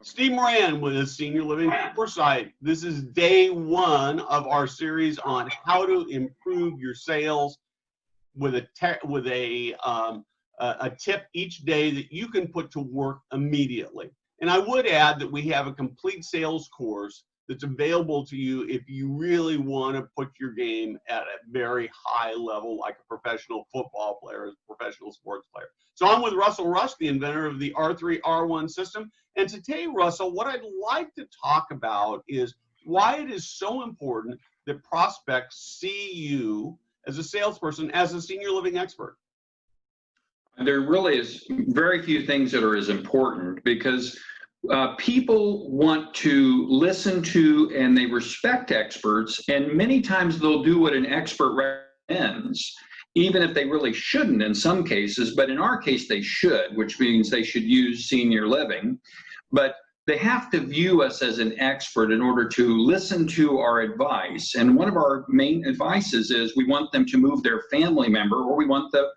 Steve Moran with Senior Living Foresight. This is day one of our series on how to improve your sales with a tip each day that you can put to work immediately. And I would add that we have a complete sales course that's available to you if you really want to put your game at a very high level, like a professional football player, a professional sports player. So I'm with Russell Rush, the inventor of the R3R1 system. And today, Russell, what I'd like to talk about is why it is so important that prospects see you as a salesperson, as a senior living expert. There really is very few things that are as important, because people want to listen to and they respect experts, and many times they'll do what an expert recommends, even if they really shouldn't in some cases, but in our case they should, which means they should use senior living. But they have to view us as an expert in order to listen to our advice. And one of our main advices is we want them to move their family member, or we want the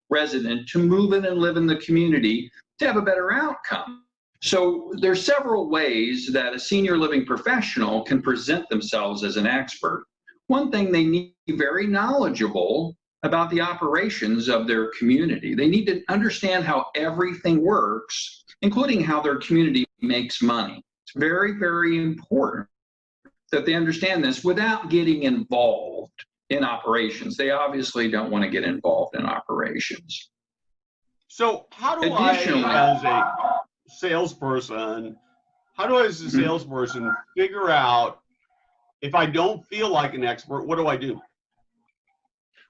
resident to move in and live in the community to have a better outcome. So there's several ways that a senior living professional can present themselves as an expert. One thing, they need to be very knowledgeable about the operations of their community. They need to understand how everything works, including how their community makes money. It's very, very important that they understand this without getting involved in operations. They obviously don't want to get involved in operations. So how do I, as a salesperson, figure out if I don't feel like an expert, what do I do?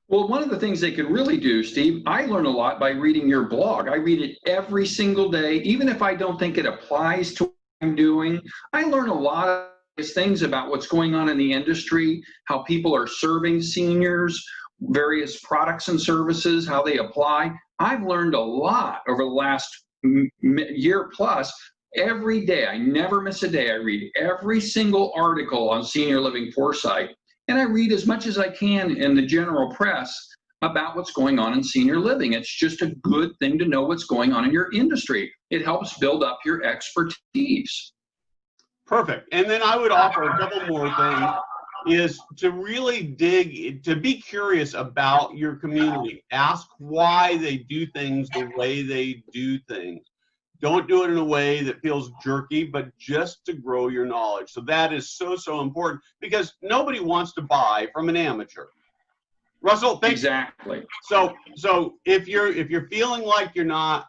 Well, one of the things they could really do, Steve, I learn a lot by reading your blog. I read it every single day, even if I don't think it applies to what I'm doing. I learn a lot of things about what's going on in the industry, how people are serving seniors, various products and services, how they apply. I've learned a lot over the last year plus. Every day, I never miss a day. I read every single article on Senior Living Foresight, and I read as much as I can in the general press about what's going on in senior living. It's just a good thing to know what's going on in your industry. It helps build up your expertise. Perfect. And then I would offer a couple more things, is to really to be curious about your community. Ask why they do things the way they do things. Don't do it in a way that feels jerky, but just to grow your knowledge. So that is so, so important, because nobody wants to buy from an amateur. Russell, thanks. Exactly. So if you're feeling like you're not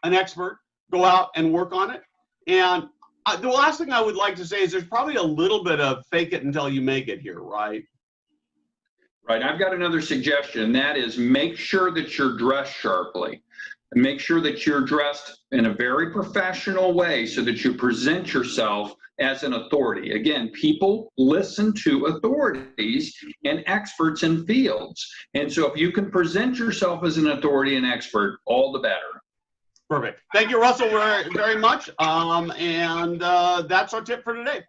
an expert, go out and work on it. And the last thing I would like to say is there's probably a little bit of fake it until you make it here, right? Right. I've got another suggestion. That is, make sure that you're dressed sharply. And make sure that you're dressed in a very professional way so that you present yourself as an authority. Again, people listen to authorities and experts in fields. And so if you can present yourself as an authority and expert, all the better. Perfect. Thank you, Russell, very, very much. And that's our tip for today.